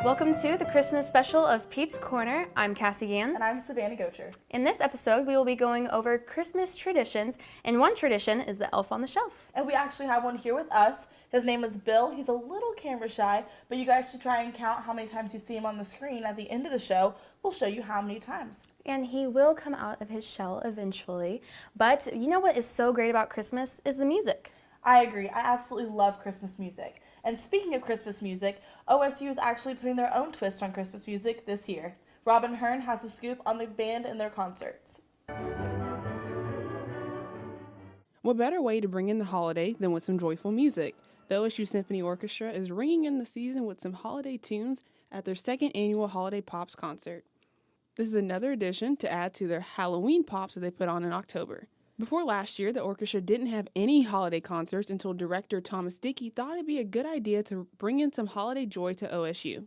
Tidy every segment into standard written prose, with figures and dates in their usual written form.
Welcome to the Christmas special of Pete's Corner. I'm Kassie Gann. And I'm Savannah Goatcher. In this episode, we will be going over Christmas traditions, and one tradition is the elf on the shelf. And we actually have one here with us. His name is Bill. He's a little camera shy, but you guys should try and count how many times you see him on the screen. At the end of the show, we'll show you how many times. And he will come out of his shell eventually. But you know what is so great about Christmas is the music. I agree. I absolutely love Christmas music. And speaking of Christmas music, OSU is actually putting their own twist on Christmas music this year. Robin Hearn has the scoop on the band and their concerts. What better way to bring in the holiday than with some joyful music? The OSU Symphony Orchestra is ringing in the season with some holiday tunes at their second annual Holiday Pops concert. This is another addition to add to their Halloween Pops that they put on in October. Before last year, the orchestra didn't have any holiday concerts until director Thomas Dickey thought it'd be a good idea to bring in some holiday joy to OSU.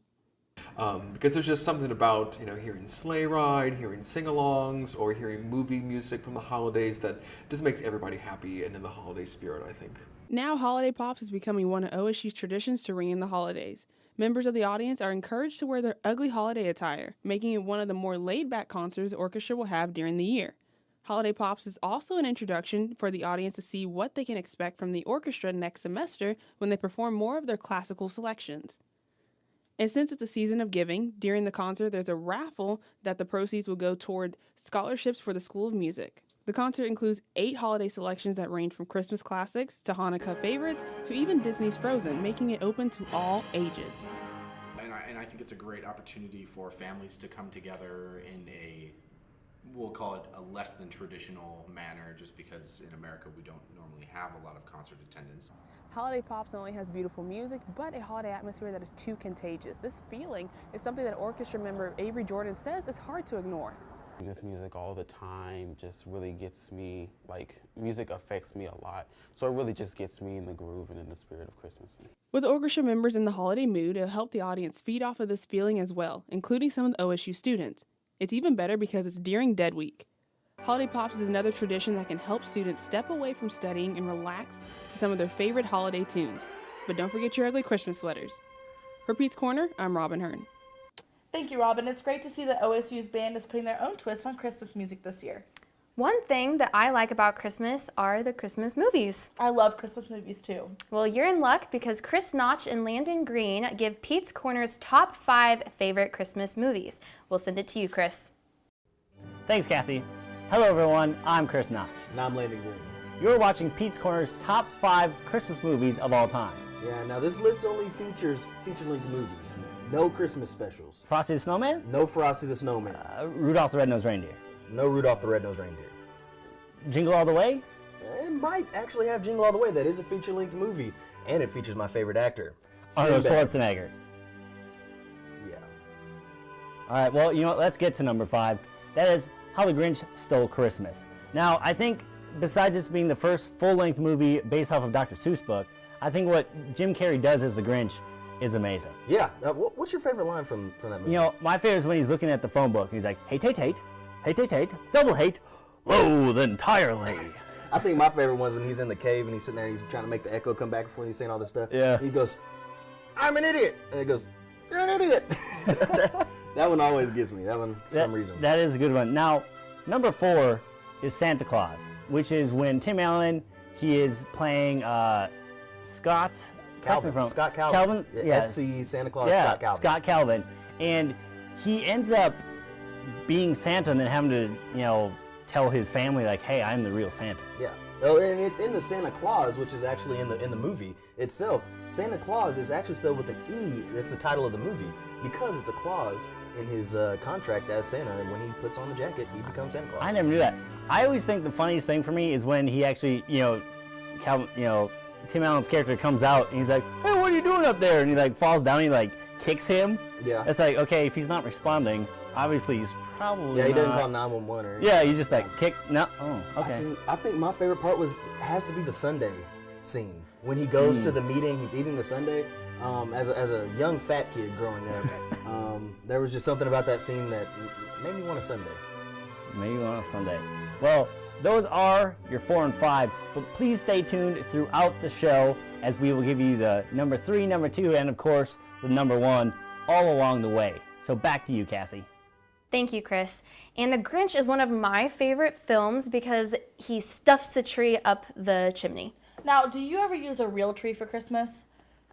Because there's just something about, hearing sleigh ride, hearing sing-alongs, or hearing movie music from the holidays that just makes everybody happy and in the holiday spirit, I think. Now, Holiday Pops is becoming one of OSU's traditions to ring in the holidays. Members of the audience are encouraged to wear their ugly holiday attire, making it one of the more laid-back concerts the orchestra will have during the year. Holiday Pops is also an introduction for the audience to see what they can expect from the orchestra next semester when they perform more of their classical selections. And since it's the season of giving, during the concert there's a raffle that the proceeds will go toward scholarships for the School of Music. The concert includes 8 holiday selections that range from Christmas classics to Hanukkah favorites to even Disney's Frozen, making it open to all ages. And I think it's a great opportunity for families to come together in we'll call it a less than traditional manner, just because in America we don't normally have a lot of concert attendance. Holiday Pops not only has beautiful music, but a holiday atmosphere that is too contagious. This feeling is something that orchestra member Avery Jordan says is hard to ignore. This music all the time just really gets me, music affects me a lot. So it really just gets me in the groove and in the spirit of Christmas. With the orchestra members in the holiday mood, it'll help the audience feed off of this feeling as well, including some of the OSU students. It's even better because it's during Dead Week. Holiday Pops is another tradition that can help students step away from studying and relax to some of their favorite holiday tunes. But don't forget your ugly Christmas sweaters. For Pete's Corner, I'm Robin Hearn. Thank you, Robin. It's great to see that OSU's band is putting their own twist on Christmas music this year. One thing that I like about Christmas are the Christmas movies. I love Christmas movies too. Well, you're in luck because Chris Notch and Landon Green give Pete's Corner's top 5 favorite Christmas movies. We'll send it to you, Chris. Thanks, Cassie. Hello, everyone. I'm Chris Notch. And I'm Landon Green. You're watching Pete's Corner's top 5 Christmas movies of all time. Yeah, now this list only features feature-length movies. No Christmas specials. Frosty the Snowman? No Frosty the Snowman. Rudolph the Red-Nosed Reindeer. No Rudolph the Red-Nosed Reindeer. Jingle All the Way? It might actually have Jingle All the Way. That is a feature-length movie, and it features my favorite actor, Arnold Sinbad. Schwarzenegger. Yeah. All right, well, you know what? Let's get to number 5. That is How the Grinch Stole Christmas. Now, I think besides this being the first full-length movie based off of Dr. Seuss book, I think what Jim Carrey does as the Grinch is amazing. Yeah. What's your favorite line from that movie? You know, my favorite is when he's looking at the phone book and he's like, hate, hate, hate, hate, hate, hate, double hate, loathe entirely. I think my favorite one's when he's in the cave and he's sitting there and he's trying to make the echo come back before he's saying all this stuff. Yeah. He goes, I'm an idiot. And he goes, you're an idiot. That one always gets me. That one, for some reason. That is a good one. Now, number 4 is Santa Claus, which is when Tim Allen, he is playing Scott Calvin. Scott Calvin. Yes. SC Santa Claus. Yeah, Scott Calvin. Scott Calvin. And he ends up being Santa and then having to, tell his family, like, hey, I'm the real Santa. Yeah. Oh, and it's in the Santa Claus, which is actually in the movie itself. Santa Claus is actually spelled with an E. That's the title of the movie because it's a clause in his contract as Santa. And when he puts on the jacket, he becomes Santa Claus. I never knew that. I always think the funniest thing for me is when he actually, Calvin, Tim Allen's character comes out and he's like, hey, what are you doing up there? And he falls down and he kicks him. Yeah. It's like, okay, if he's not responding, obviously he's probably he not. doesn't call 911 or Yeah, you just kick. No. Oh, okay. I think my favorite part has to be the Sunday scene when he goes to the meeting. He's eating the Sunday. As a young fat kid growing up, there was just something about that scene that made me want a Sunday. Maybe on a Sunday. Well, those are your 4 and 5, but please stay tuned throughout the show as we will give you the number 3, number 2, and of course the number 1 all along the way. So back to you, Cassie. Thank you, Chris. And The Grinch is one of my favorite films because he stuffs the tree up the chimney. Now, do you ever use a real tree for Christmas?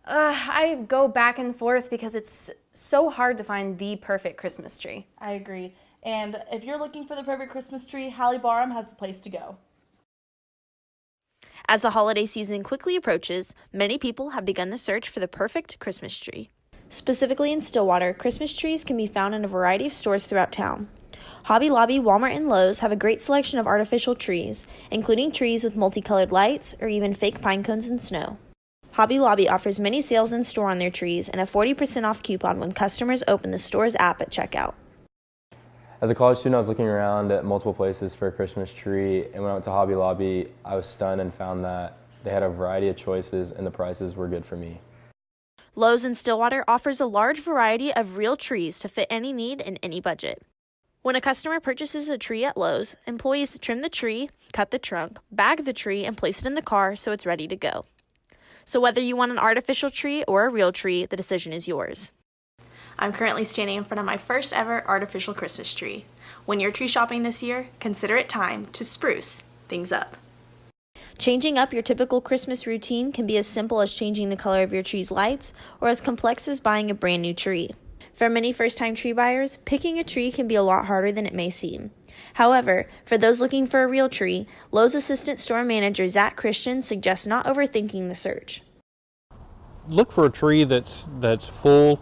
I go back and forth because it's so hard to find the perfect Christmas tree. I agree. And if you're looking for the perfect Christmas tree, Hallie Barham has the place to go. As the holiday season quickly approaches, many people have begun the search for the perfect Christmas tree. Specifically in Stillwater, Christmas trees can be found in a variety of stores throughout town. Hobby Lobby, Walmart, and Lowe's have a great selection of artificial trees, including trees with multicolored lights or even fake pine cones and snow. Hobby Lobby offers many sales in store on their trees and a 40% off coupon when customers open the store's app at checkout. As a college student, I was looking around at multiple places for a Christmas tree, and when I went to Hobby Lobby, I was stunned and found that they had a variety of choices and the prices were good for me. Lowe's in Stillwater offers a large variety of real trees to fit any need and any budget. When a customer purchases a tree at Lowe's, employees trim the tree, cut the trunk, bag the tree, and place it in the car so it's ready to go. So whether you want an artificial tree or a real tree, the decision is yours. I'm currently standing in front of my first ever artificial Christmas tree. When you're tree shopping this year, consider it time to spruce things up. Changing up your typical Christmas routine can be as simple as changing the color of your tree's lights or as complex as buying a brand new tree. For many first-time tree buyers, picking a tree can be a lot harder than it may seem. However, for those looking for a real tree, Lowe's Assistant Store Manager Zach Christian suggests not overthinking the search. Look for a tree that's full.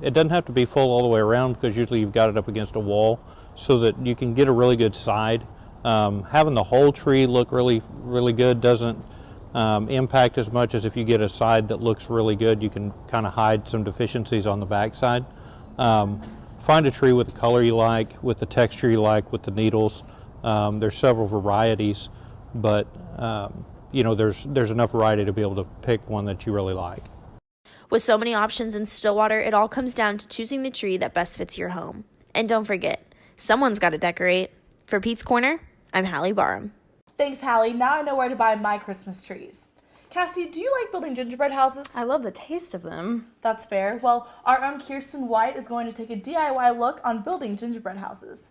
It doesn't have to be full all the way around because usually you've got it up against a wall so that you can get a really good side. Having the whole tree look really good doesn't impact as much as if you get a side that looks really good. You can kind of hide some deficiencies on the back side. Find a tree with the color you like, with the texture you like, with the needles. There's several varieties, but there's enough variety to be able to pick one that you really like. With so many options in Stillwater, it all comes down to choosing the tree that best fits your home. And don't forget, someone's got to decorate. For Pete's Corner, I'm Hallie Barham. Thanks, Hallie. Now I know where to buy my Christmas trees. Cassie, do you like building gingerbread houses? I love the taste of them. That's fair. Well, our own Kirsten White is going to take a DIY look on building gingerbread houses.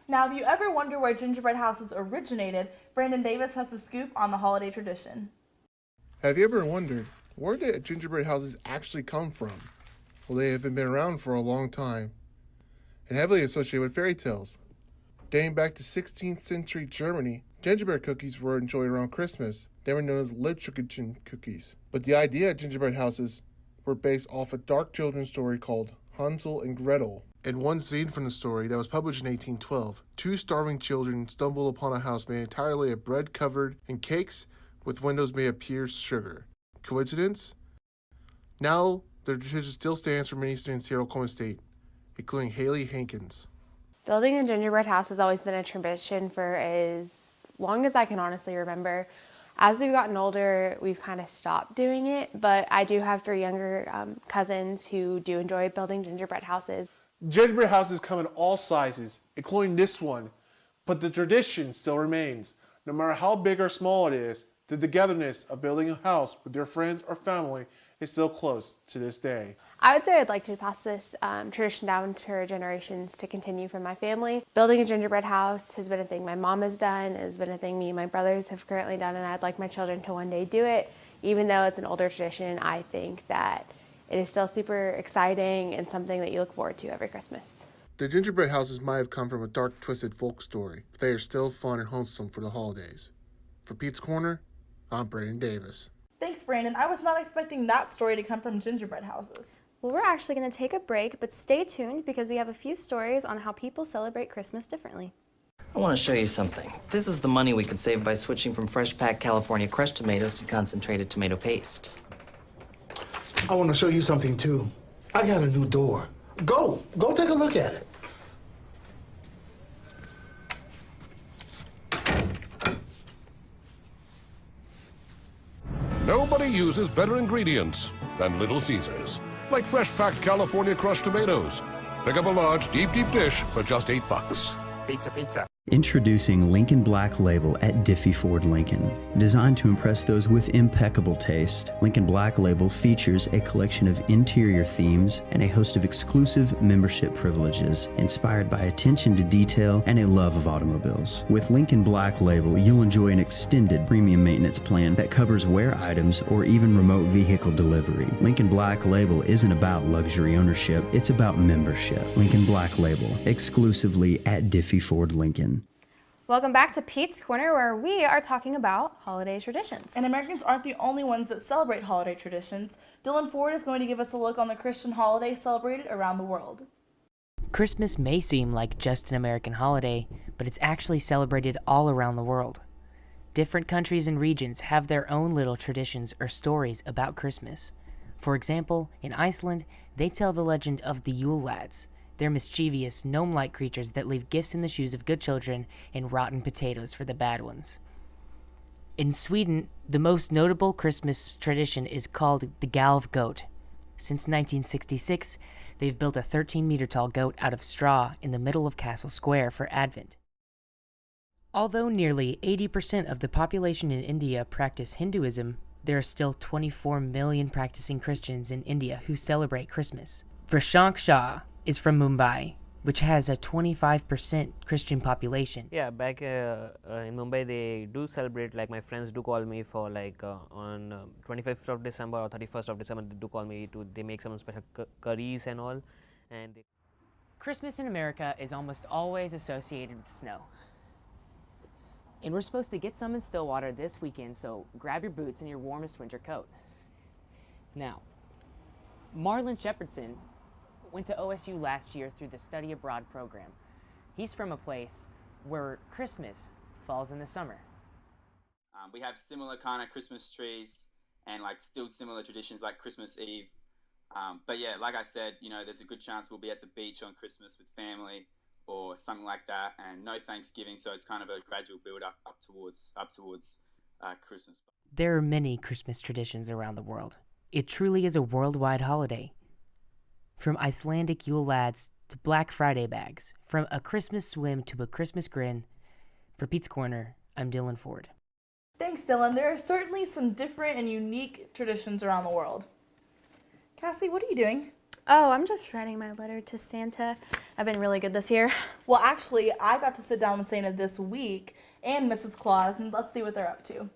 Now, if you ever wonder where gingerbread houses originated, Brandon Davis has the scoop on the holiday tradition. Have you ever wondered, where did gingerbread houses actually come from? Well, they have been around for a long time and heavily associated with fairy tales. Dating back to 16th century Germany, gingerbread cookies were enjoyed around Christmas. They were known as Lebkuchen cookies. But the idea of gingerbread houses were based off a dark children's story called Hansel and Gretel. In one scene from the story that was published in 1812, two starving children stumble upon a house made entirely of bread covered in cakes with windows made of pure sugar. Coincidence? Now, the tradition still stands for many students here at Oklahoma State, including Haley Hankins. Building a gingerbread house has always been a tradition for as long as I can honestly remember. As we've gotten older, we've kind of stopped doing it, but I do have 3 younger cousins who do enjoy building gingerbread houses. Gingerbread houses come in all sizes, including this one, but the tradition still remains. No matter how big or small it is, the togetherness of building a house with your friends or family is still close to this day. I would say I'd like to pass this tradition down to our generations to continue from my family. Building a gingerbread house has been a thing my mom has done, has been a thing me and my brothers have currently done, and I'd like my children to one day do it. Even though it's an older tradition, I think that it is still super exciting and something that you look forward to every Christmas. The gingerbread houses might have come from a dark, twisted folk story, but they are still fun and wholesome for the holidays. For Pete's Corner, I'm Brandon Davis. Thanks, Brandon. I was not expecting that story to come from gingerbread houses. Well, we're actually going to take a break, but stay tuned because we have a few stories on how people celebrate Christmas differently. I want to show you something. This is the money we could save by switching from fresh packed California crushed tomatoes to concentrated tomato paste. I want to show you something too. I got a new door. Go take a look at it. Nobody uses better ingredients than Little Caesars, like fresh-packed California crushed tomatoes. Pick up a large, deep dish for just $8. Pizza, pizza. Introducing Lincoln Black Label at Diffie Ford Lincoln. Designed to impress those with impeccable taste, Lincoln Black Label features a collection of interior themes and a host of exclusive membership privileges, inspired by attention to detail and a love of automobiles. With Lincoln Black Label, you'll enjoy an extended premium maintenance plan that covers wear items or even remote vehicle delivery. Lincoln Black Label isn't about luxury ownership, it's about membership. Lincoln Black Label, exclusively at Diffie Ford Lincoln. Welcome back to Pete's Corner, where we are talking about holiday traditions. And Americans aren't the only ones that celebrate holiday traditions. Dylan Ford is going to give us a look on the Christian holidays celebrated around the world. Christmas may seem like just an American holiday, but it's actually celebrated all around the world. Different countries and regions have their own little traditions or stories about Christmas. For example, in Iceland, they tell the legend of the Yule Lads. They're mischievous, gnome-like creatures that leave gifts in the shoes of good children and rotten potatoes for the bad ones. In Sweden, the most notable Christmas tradition is called the Galv goat. Since 1966, they've built a 13-meter-tall goat out of straw in the middle of Castle Square for Advent. Although nearly 80% of the population in India practice Hinduism, there are still 24 million practicing Christians in India who celebrate Christmas. Prashank Shah is from Mumbai, which has a 25% Christian population. Yeah, back in Mumbai, they do celebrate, like my friends do call me for like on 25th of December or 31st of December, they do call me to, they make some special curries and all. And Christmas in America is almost always associated with snow. And we're supposed to get some in Stillwater this weekend, so grab your boots and your warmest winter coat. Now, Marlon Shepherdson went to OSU last year through the study abroad program. He's from a place where Christmas falls in the summer. We have similar kind of Christmas trees and like still similar traditions like Christmas Eve. But yeah, like I said, you know, there's a good chance we'll be at the beach on Christmas with family or something like that, and no Thanksgiving, so it's kind of a gradual build up towards Christmas. There are many Christmas traditions around the world. It truly is a worldwide holiday. From Icelandic Yule Lads to Black Friday bags, from a Christmas swim to a Christmas grin. For Pete's Corner, I'm Dylan Ford. Thanks, Dylan. There are certainly some different and unique traditions around the world. Cassie, what are you doing? Oh, I'm just writing my letter to Santa. I've been really good this year. Well, actually, I got to sit down with Santa this week and Mrs. Claus, and let's see what they're up to.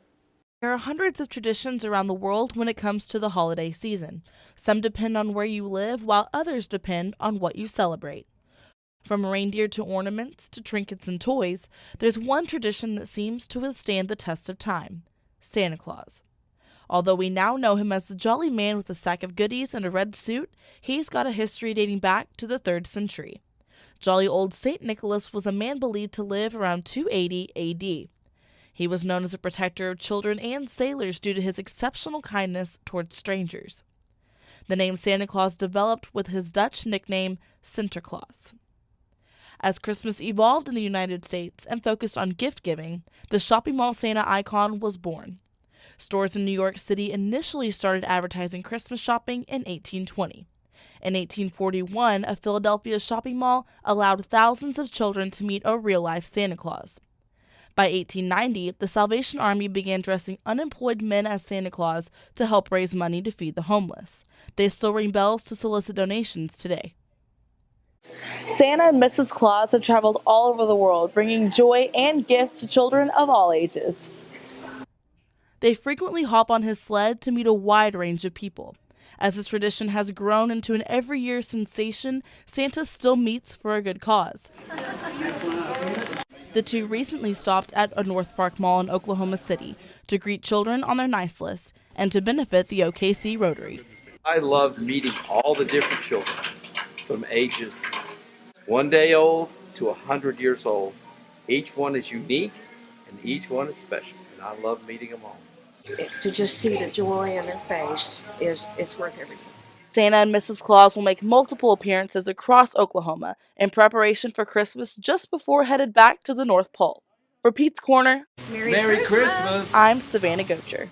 There are hundreds of traditions around the world when it comes to the holiday season. Some depend on where you live, while others depend on what you celebrate. From reindeer to ornaments to trinkets and toys, there's one tradition that seems to withstand the test of time: Santa Claus. Although we now know him as the jolly man with a sack of goodies and a red suit, he's got a history dating back to the 3rd century. Jolly old St. Nicholas was a man believed to live around 280 AD. He was known as a protector of children and sailors due to his exceptional kindness towards strangers. The name Santa Claus developed with his Dutch nickname Sinterklaas. As Christmas evolved in the United States and focused on gift-giving, the shopping mall Santa icon was born. Stores in New York City initially started advertising Christmas shopping in 1820. In 1841, a Philadelphia shopping mall allowed thousands of children to meet a real-life Santa Claus. By 1890, the Salvation Army began dressing unemployed men as Santa Claus to help raise money to feed the homeless. They still ring bells to solicit donations today. Santa and Mrs. Claus have traveled all over the world, bringing joy and gifts to children of all ages. They frequently hop on his sled to meet a wide range of people. As this tradition has grown into an every year sensation, Santa still meets for a good cause. The two recently stopped at a North Park Mall in Oklahoma City to greet children on their nice list and to benefit the OKC Rotary. I love meeting all the different children from ages 1 day old to 100 years old. Each one is unique and each one is special, and I love meeting them all. To just see the joy in their face it's worth everything. Santa and Mrs. Claus will make multiple appearances across Oklahoma in preparation for Christmas just before headed back to the North Pole. For Pete's Corner, Merry Christmas! I'm Savannah Goatcher.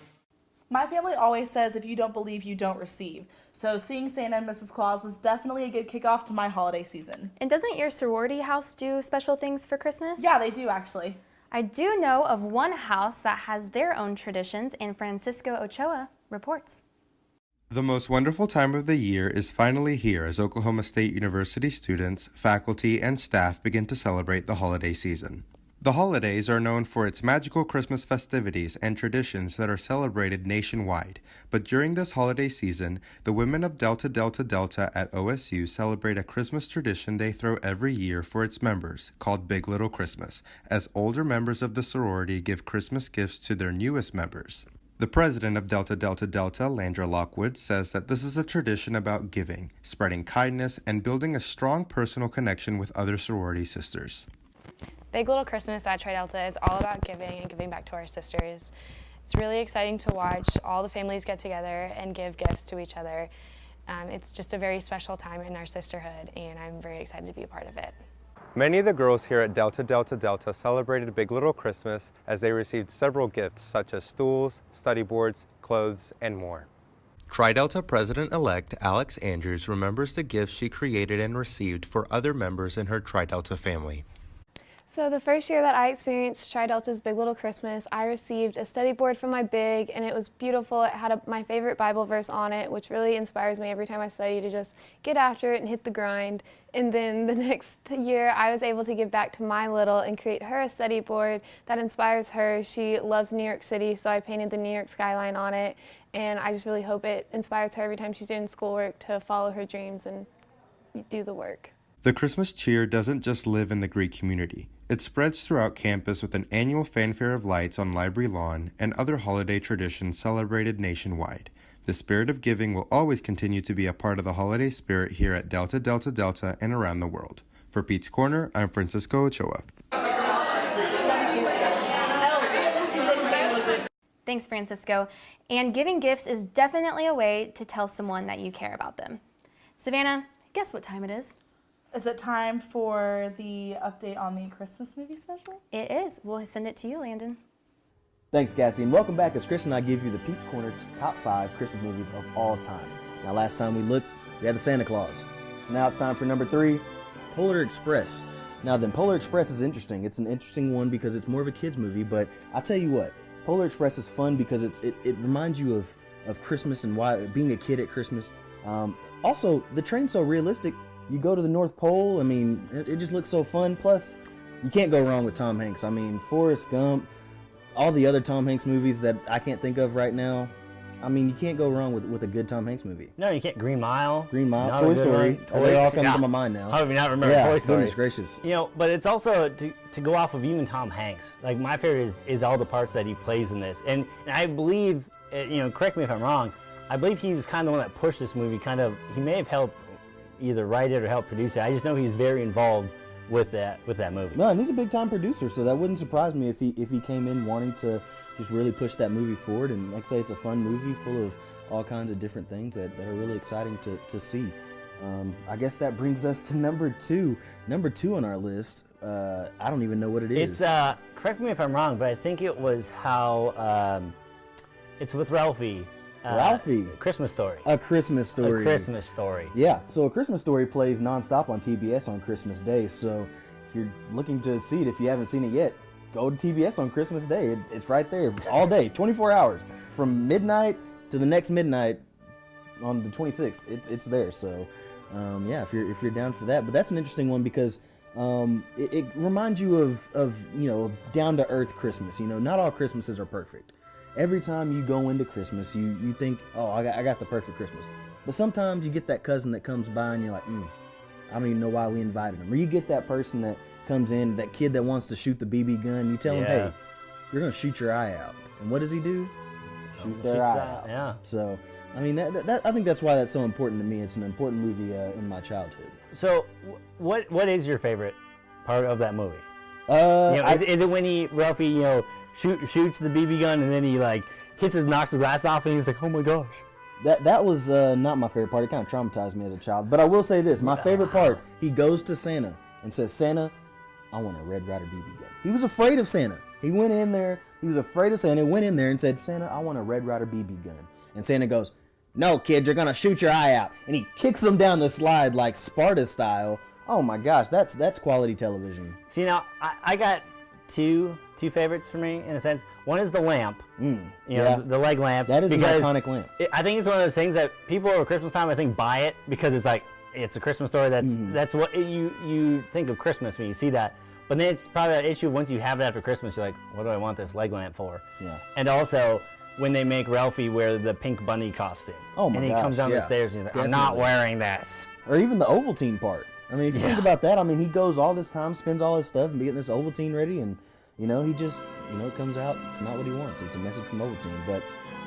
My family always says if you don't believe, you don't receive. So seeing Santa and Mrs. Claus was definitely a good kickoff to my holiday season. And doesn't your sorority house do special things for Christmas? Yeah, they do actually. I do know of one house that has their own traditions, and Francisco Ochoa reports. The most wonderful time of the year is finally here as Oklahoma State University students, faculty, and staff begin to celebrate the holiday season. The holidays are known for its magical Christmas festivities and traditions that are celebrated nationwide, but during this holiday season, the women of Delta Delta Delta at OSU celebrate a Christmas tradition they throw every year for its members, called Big Little Christmas, as older members of the sorority give Christmas gifts to their newest members. The president of Delta Delta Delta, Landra Lockwood, says that this is a tradition about giving, spreading kindness, and building a strong personal connection with other sorority sisters. Big Little Christmas at Tri Delta is all about giving and giving back to our sisters. It's really exciting to watch all the families get together and give gifts to each other. It's just a very special time in our sisterhood, and I'm very excited to be a part of it. Many of the girls here at Delta Delta Delta celebrated Big Little Christmas as they received several gifts such as stools, study boards, clothes, and more. Tri-Delta President-elect Alex Andrews remembers the gifts she created and received for other members in her Tri-Delta family. So the first year that I experienced Tri-Delta's Big Little Christmas, I received a study board from my big, and it was beautiful. It had my favorite Bible verse on it, which really inspires me every time I study to just get after it and hit the grind. And then the next year, I was able to give back to my little and create her a study board that inspires her. She loves New York City, so I painted the New York skyline on it, and I just really hope it inspires her every time she's doing schoolwork to follow her dreams and do the work. The Christmas cheer doesn't just live in the Greek community. It spreads throughout campus with an annual fanfare of lights on library lawn and other holiday traditions celebrated nationwide. The spirit of giving will always continue to be a part of the holiday spirit here at Delta Delta Delta and around the world. For Pete's Corner, I'm Francisco Ochoa. Thanks, Francisco. And giving gifts is definitely a way to tell someone that you care about them. Savannah, guess what time it is? Is it time for the update on the Christmas movie special? It is. We'll send it to you, Landon. Thanks, Cassie, and welcome back as Chris and I give you the Pete's Corner top 5 Christmas movies of all time. Now, last time we looked, we had the Santa Claus. Now it's time for number 3, Polar Express. Now then, Polar Express is interesting. It's an interesting one because it's more of a kid's movie, but I'll tell you what, Polar Express is fun because it reminds you of Christmas and why being a kid at Christmas. Also, the train's so realistic. You go to the North Pole, I mean, it just looks so fun. Plus, you can't go wrong with Tom Hanks. I mean, Forrest Gump, all the other Tom Hanks movies that I can't think of right now. I mean, you can't go wrong with a good Tom Hanks movie. No, you can't. Green Mile, Toy Story. They all come to my mind now. How do we not remember Toy Story? Goodness gracious. You know, but it's also to go off of even Tom Hanks. Like, my favorite is all the parts that he plays in this, and I believe, you know, correct me if I'm wrong, I believe he was kind of the one that pushed this movie. He may have helped either write it or help produce it. I just know he's very involved with that movie. No, and he's a big time producer, so that wouldn't surprise me if he came in wanting to just really push that movie forward. And like I say, it's a fun movie full of all kinds of different things that are really exciting to see. I guess that brings us to number 2. Number 2 on our list, I don't even know what it is. It's, correct me if I'm wrong, but I think it was it's with Ralphie. Ralphie. Christmas Story. A Christmas Story. A Christmas Story. Yeah, so A Christmas Story plays nonstop on TBS on Christmas Day. So if you're looking to see it, if you haven't seen it yet, go to TBS on Christmas Day. It's right there all day, 24 hours. From midnight to the next midnight on the 26th, it's there. So yeah, if you're down for that. But that's an interesting one because it reminds you of you know, down-to-earth Christmas. You know, not all Christmases are perfect. Every time you go into Christmas, you think, oh, I got the perfect Christmas. But sometimes you get that cousin that comes by and you're like, I don't even know why we invited them. Or you get that person that comes in, that kid that wants to shoot the BB gun. You tell him, hey, you're going to shoot your eye out. And what does he do? Shoot their eye out. Yeah. So I mean, I think that's why that's so important to me. It's an important movie in my childhood. So, what is your favorite part of that movie? Is it when Ralphie, shoots the BB gun and then he like knocks the glass off and he's like, oh my gosh. That was not my favorite part. It kind of traumatized me as a child. But I will say this: my favorite part, he goes to Santa and says, "Santa, I want a Red Ryder BB gun." He was afraid of Santa. He went in there. He was afraid of Santa. Went in there and said, "Santa, I want a Red Ryder BB gun." And Santa goes, "No, kid, you're gonna shoot your eye out." And he kicks him down the slide like Sparta style. Oh my gosh, that's quality television. See, now I got two favorites for me in a sense. One is the lamp, the leg lamp. That is an iconic lamp. I think it's one of those things that people over Christmas time, I think, buy it because it's like it's a Christmas story. That's what you think of Christmas when you see that. But then it's probably that issue once you have it after Christmas, you're like, what do I want this leg lamp for? Yeah. And also when they make Ralphie wear the pink bunny costume. Oh my gosh. And he comes down the stairs and he's like, I'm not wearing this. Or even the Ovaltine part. I mean, if you think about that, I mean, he goes all this time, spends all his stuff, and getting this Ovaltine ready, and he just, comes out. It's not what he wants. It's a message from Ovaltine. But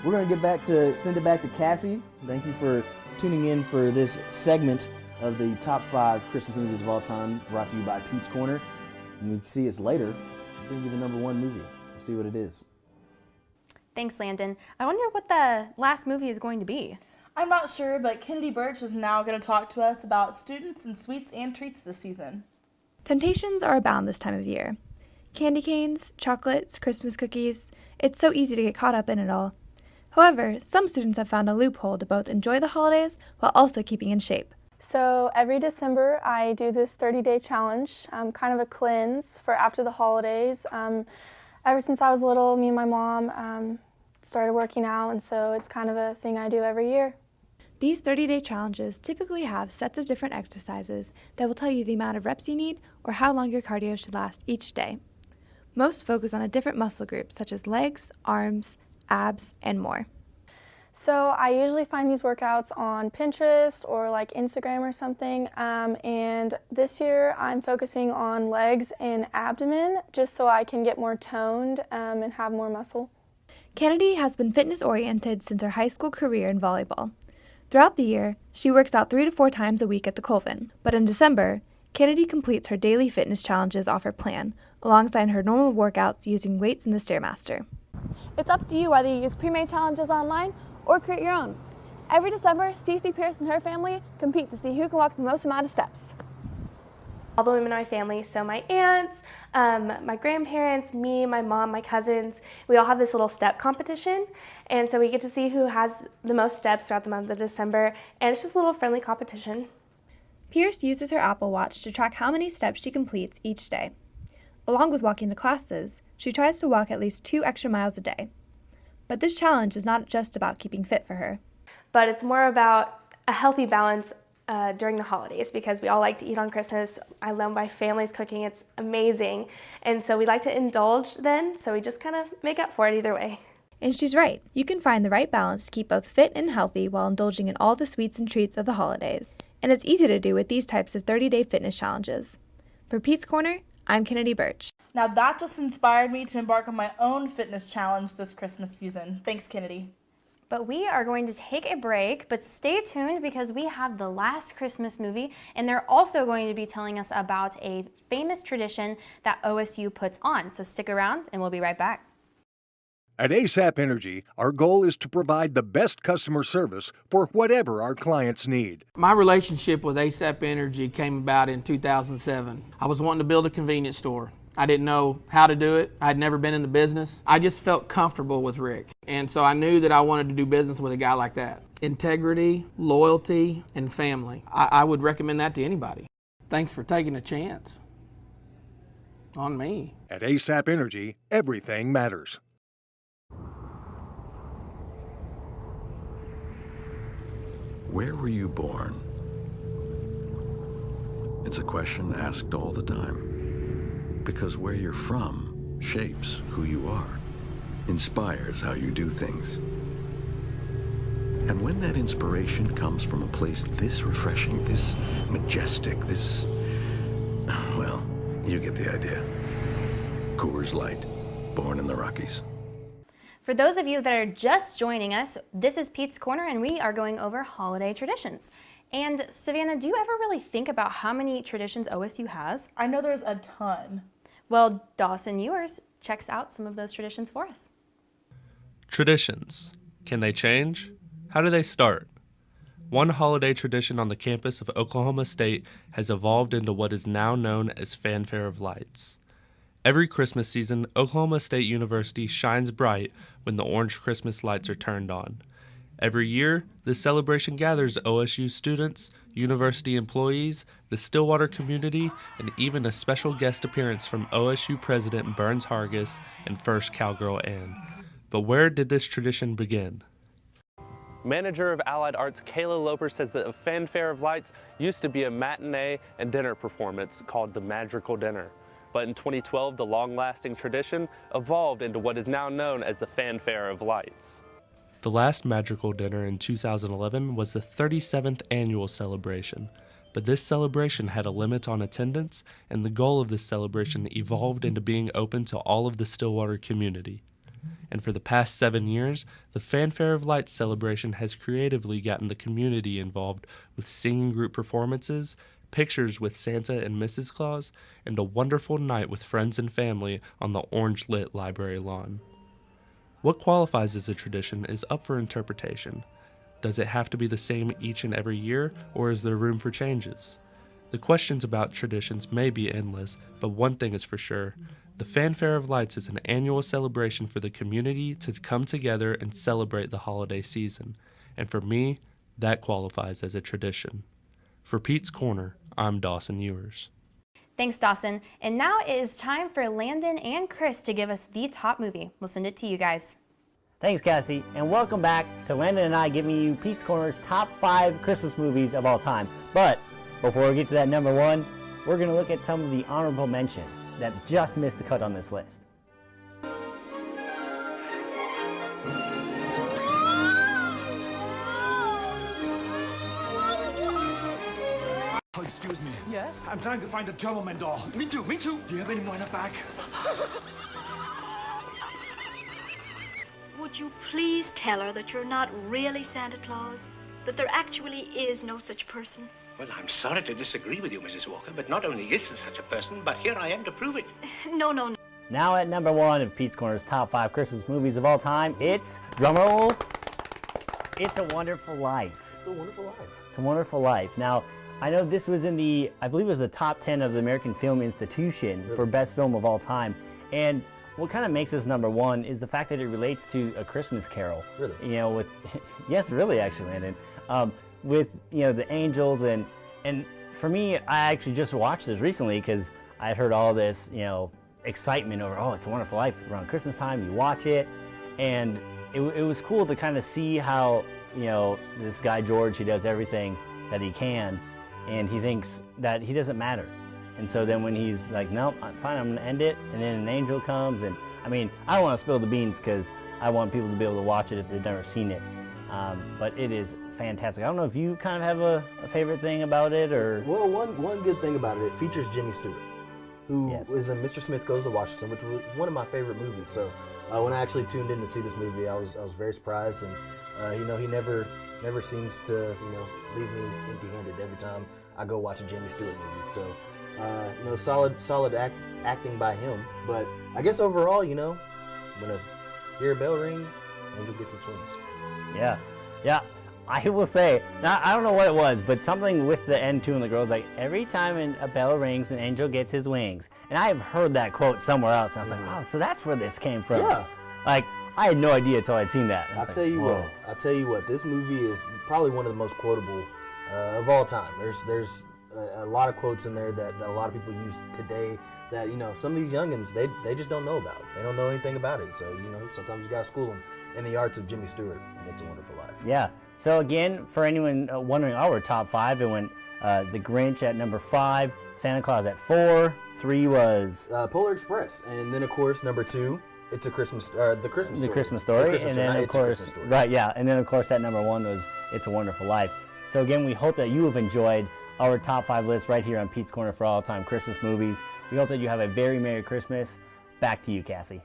we're going to send it back to Cassie. Thank you for tuning in for this segment of the top 5 Christmas movies of all time, brought to you by Pete's Corner. And you can see us later. We're going to give the number 1 movie. We'll see what it is. Thanks, Landon. I wonder what the last movie is going to be. I'm not sure, but Kennedy Birch is now going to talk to us about students and sweets and treats this season. Temptations are abound this time of year. Candy canes, chocolates, Christmas cookies. It's so easy to get caught up in it all. However, some students have found a loophole to both enjoy the holidays while also keeping in shape. So every December I do this 30-day challenge, kind of a cleanse for after the holidays. Ever since I was little, me and my mom started working out, and so it's kind of a thing I do every year. These 30-day challenges typically have sets of different exercises that will tell you the amount of reps you need or how long your cardio should last each day. Most focus on a different muscle group such as legs, arms, abs, and more. So I usually find these workouts on Pinterest or like Instagram or something, and this year I'm focusing on legs and abdomen just so I can get more toned and have more muscle. Kennedy has been fitness-oriented since her high school career in volleyball. Throughout the year, she works out 3 to 4 times a week at the Colvin, but in December, Kennedy completes her daily fitness challenges off her plan, alongside her normal workouts using weights in the Stairmaster. It's up to you whether you use pre-made challenges online or create your own. Every December, Cece Pierce and her family compete to see who can walk the most amount of steps. All the women in my family, so my aunts, my grandparents, me, my mom, my cousins, we all have this little step competition, and so we get to see who has the most steps throughout the month of December, and it's just a little friendly competition. Pierce uses her Apple Watch to track how many steps she completes each day. Along with walking to classes, she tries to walk at least 2 extra miles a day. But this challenge is not just about keeping fit for her. But it's more about a healthy balance during the holidays, because we all like to eat on Christmas. I love my family's cooking. It's amazing. And so we like to indulge then, so we just kind of make up for it either way. And she's right. You can find the right balance to keep both fit and healthy while indulging in all the sweets and treats of the holidays. And it's easy to do with these types of 30-day fitness challenges. For Pete's Corner, I'm Kennedy Birch. Now that just inspired me to embark on my own fitness challenge this Christmas season. Thanks, Kennedy. But we are going to take a break, but stay tuned because we have the last Christmas movie, and they're also going to be telling us about a famous tradition that OSU puts on. So stick around and we'll be right back. At ASAP Energy, our goal is to provide the best customer service for whatever our clients need. My relationship with ASAP Energy came about in 2007. I was wanting to build a convenience store. I didn't know how to do it. I'd never been in the business. I just felt comfortable with Rick. And so I knew that I wanted to do business with a guy like that. Integrity, loyalty, and family. I would recommend that to anybody. Thanks for taking a chance on me. At ASAP Energy, everything matters. Where were you born? It's a question asked all the time. Because where you're from shapes who you are, inspires how you do things. And when that inspiration comes from a place this refreshing, this majestic, this, well, you get the idea. Coors Light, born in the Rockies. For For those of you that are just joining us, this is Pete's Corner and we are going over holiday traditions. And Savannah, do you ever really think about how many traditions OSU has? I know there's a ton. Well, Dawson Ewers checks out some of those traditions for us. Traditions. Can they change? How do they start? One holiday tradition on the campus of Oklahoma State has evolved into what is now known as Fanfare of Lights. Every Christmas season, Oklahoma State University shines bright when the orange Christmas lights are turned on. Every year, this celebration gathers OSU students, university employees, the Stillwater community, and even a special guest appearance from OSU President Burns Hargis and First Cowgirl Ann. But where did this tradition begin? Manager of Allied Arts Kayla Loper says that a Fanfare of Lights used to be a matinee and dinner performance called the Magical Dinner. But in 2012, the long-lasting tradition evolved into what is now known as the Fanfare of Lights. The last Magical Dinner in 2011 was the 37th annual celebration, but this celebration had a limit on attendance, and the goal of this celebration evolved into being open to all of the Stillwater community. And for the past 7 years, the Fanfare of Lights celebration has creatively gotten the community involved with singing group performances, pictures with Santa and Mrs. Claus, and a wonderful night with friends and family on the orange-lit library lawn. What qualifies as a tradition is up for interpretation. Does it have to be the same each and every year, or is there room for changes? The questions about traditions may be endless, but one thing is for sure. The Fanfare of Lights is an annual celebration for the community to come together and celebrate the holiday season. And for me, that qualifies as a tradition. For Pete's Corner, I'm Dawson Ewers. Thanks, Dawson. And now it is time for Landon and Chris to give us the top movie. We'll send it to you guys. Thanks, Cassie, and welcome back to Landon and I giving you Pete's Corner's top 5 Christmas movies of all time. But before we get to that number 1, we're going to look at some of the honorable mentions that just missed the cut on this list. Oh, excuse me. Yes? I'm trying to find a gentleman doll. Me too, me too. Do you have any more in the back? Would you please tell her that you're not really Santa Claus? That there actually is no such person? Well, I'm sorry to disagree with you, Mrs. Walker, but not only is there such a person, but here I am to prove it. No, no, no. Now at number 1 of Pete's Corner's top 5 Christmas movies of all time, it's, drumroll, It's a Wonderful Life. It's a Wonderful Life. It's a Wonderful Life. Now, I know this was in the, I believe it was the top 10 of the American Film Institution for best film of all time. And what kind of makes this number 1 is the fact that it relates to A Christmas Carol. Really? You know, with, yes, really, actually, Landon. With, you know, the angels and for me, I actually just watched this recently because I had heard all this, you know, excitement over, oh, It's a Wonderful Life around Christmas time, you watch it, and it was cool to kind of see how, you know, this guy George, he does everything that he can, and he thinks that he doesn't matter. And so then when he's like, nope, I'm fine, I'm gonna end it, and then an angel comes, and I mean, I don't want to spill the beans because I want people to be able to watch it if they've never seen it. But it is fantastic. I don't know if you kind of have a favorite thing about it, or... Well, one good thing about it, it features Jimmy Stewart, who is in Mr. Smith Goes to Washington, which was one of my favorite movies. So when I actually tuned in to see this movie, I was very surprised, and you know, he never seems to, you know, leave me empty-handed every time I go watch a Jimmy Stewart movie. So you know, solid acting by him. But I guess overall, you know, when I hear a bell ring, angel gets its wings. Yeah. I will say, now I don't know what it was, but something with the N2 and the girls, like, every time a bell rings, an angel gets his wings. And I have heard that quote somewhere else, and I was like, oh, so that's where this came from. Yeah. Like, I had no idea until I'd seen that. I'll tell you what, this movie is probably one of the most quotable of all time. There's a lot of quotes in there that a lot of people use today that, you know, some of these youngins, they just don't know about. They don't know anything about it. So, you know, sometimes you gotta school them in the arts of Jimmy Stewart, and It's a Wonderful Life. Yeah. So again, for anyone wondering our top 5, it went The Grinch at number 5, Santa Claus at 4, 3 was Polar Express, and then of course number 2, It's a Christmas Story. The Christmas Story, and then of course, right, yeah, and then of course at number 1 was It's a Wonderful Life. So again, we hope that you have enjoyed our top 5 list right here on Pete's Corner for all-time Christmas movies. We hope that you have a very Merry Christmas. Back to you, Cassie.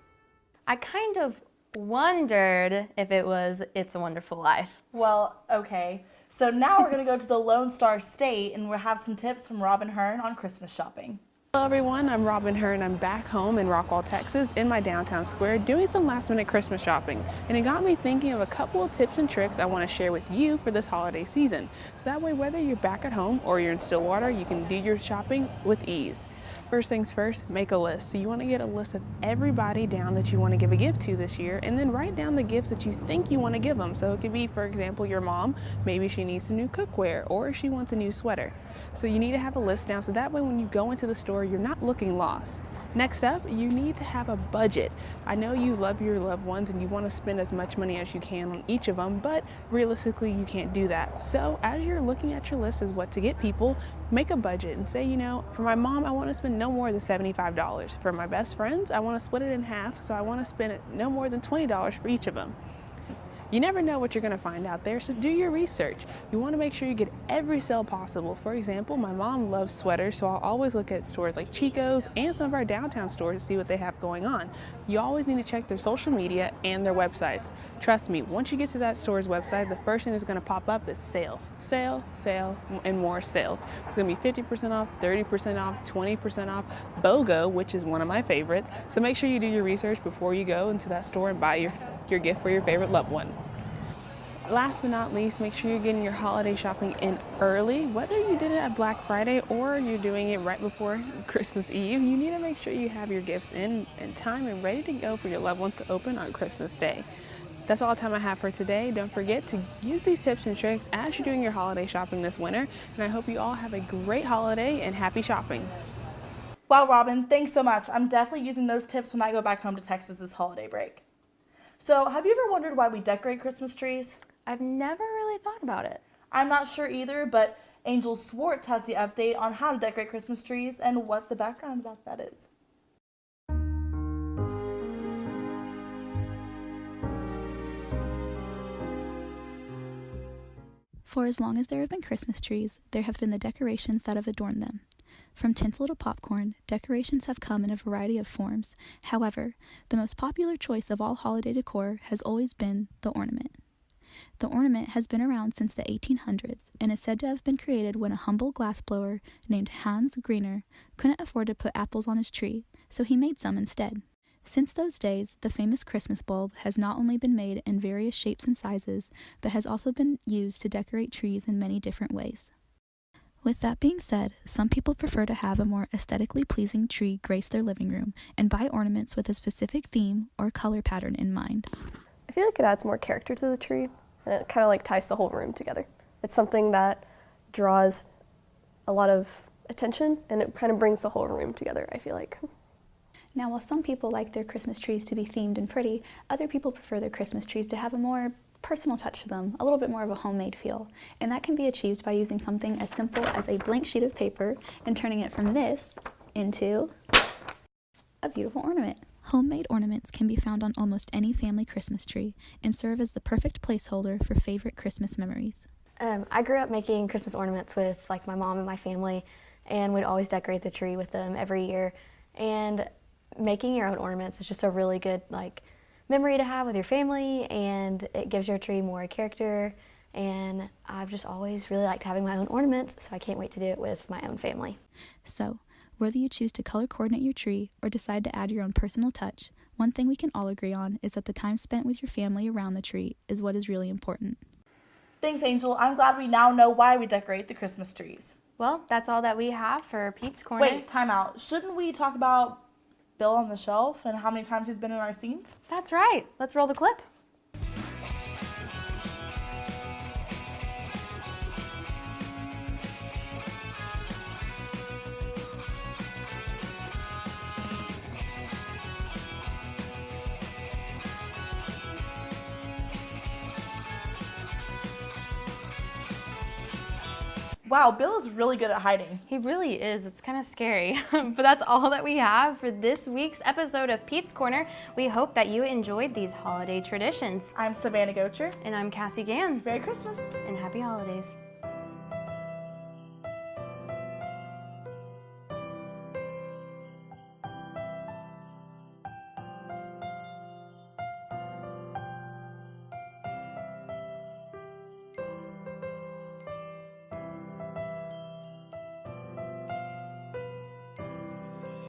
I kind of wondered if it was It's a Wonderful Life. Well, okay. So now we're going to go to the Lone Star State and we'll have some tips from Robin Hearn on Christmas shopping. Hello everyone, I'm Robin Hearn. I'm back home in Rockwall, Texas in my downtown square doing some last minute Christmas shopping. And it got me thinking of a couple of tips and tricks I want to share with you for this holiday season. So that way, whether you're back at home or you're in Stillwater, you can do your shopping with ease. First things first, make a list. So you want to get a list of everybody down that you want to give a gift to this year, and then write down the gifts that you think you want to give them. So it could be, for example, your mom, maybe she needs some new cookware or she wants a new sweater. So you need to have a list down so that way when you go into the store, you're not looking lost. Next up, you need to have a budget. I know you love your loved ones and you want to spend as much money as you can on each of them, but realistically you can't do that. So as you're looking at your list as what to get people, make a budget and say, you know, for my mom, I want to spend no more than $75. For my best friends, I want to split it in half, so I want to spend no more than $20 for each of them. You never know what you're going to find out there, so do your research. You want to make sure you get every sale possible. For example, my mom loves sweaters, so I'll always look at stores like Chico's and some of our downtown stores to see what they have going on. You always need to check their social media and their websites. Trust me, once you get to that store's website, the first thing that's going to pop up is sale, sale, sale, and more sales. It's going to be 50% off, 30% off, 20% off, BOGO, which is one of my favorites. So make sure you do your research before you go into that store and buy your gift for your favorite loved one. Last but not least, make sure you're getting your holiday shopping in early. Whether you did it at Black Friday or you're doing it right before Christmas Eve, you need to make sure you have your gifts in time and ready to go for your loved ones to open on Christmas Day. That's all the time I have for today. Don't forget to use these tips and tricks as you're doing your holiday shopping this winter. And I hope you all have a great holiday and happy shopping. Wow, Robin, thanks so much. I'm definitely using those tips when I go back home to Texas this holiday break. So, have you ever wondered why we decorate Christmas trees? I've never really thought about it. I'm not sure either, but Angel Swartz has the update on how to decorate Christmas trees and what the background about that is. For as long as there have been Christmas trees, there have been the decorations that have adorned them. From tinsel to popcorn, decorations have come in a variety of forms. However, the most popular choice of all holiday decor has always been the ornament. The ornament has been around since the 1800s and is said to have been created when a humble glassblower named Hans Griener couldn't afford to put apples on his tree, so he made some instead. Since those days, the famous Christmas bulb has not only been made in various shapes and sizes, but has also been used to decorate trees in many different ways. With that being said, some people prefer to have a more aesthetically pleasing tree grace their living room and buy ornaments with a specific theme or color pattern in mind. I feel like it adds more character to the tree, and it kind of like ties the whole room together. It's something that draws a lot of attention, and it kind of brings the whole room together, I feel like. Now, while some people like their Christmas trees to be themed and pretty, other people prefer their Christmas trees to have a more personal touch to them, a little bit more of a homemade feel. And that can be achieved by using something as simple as a blank sheet of paper and turning it from this into a beautiful ornament. Homemade ornaments can be found on almost any family Christmas tree and serve as the perfect placeholder for favorite Christmas memories. I grew up making Christmas ornaments with like my mom and my family, and we'd always decorate the tree with them every year. And making your own ornaments is just a really good like memory to have with your family, and it gives your tree more character. And I've just always really liked having my own ornaments, so I can't wait to do it with my own family. So, whether you choose to color coordinate your tree or decide to add your own personal touch, one thing we can all agree on is that the time spent with your family around the tree is what is really important. Thanks, Angel. I'm glad we now know why we decorate the Christmas trees. Well, that's all that we have for Pete's Corner. Wait, time out. Shouldn't we talk about Bill on the shelf and how many times he's been in our scenes? That's right. Let's roll the clip. Wow, Bill is really good at hiding. He really is. It's kind of scary. But that's all that we have for this week's episode of Pete's Corner. We hope that you enjoyed these holiday traditions. I'm Savannah Goatcher. And I'm Kassie Gann. Merry Christmas. And happy holidays.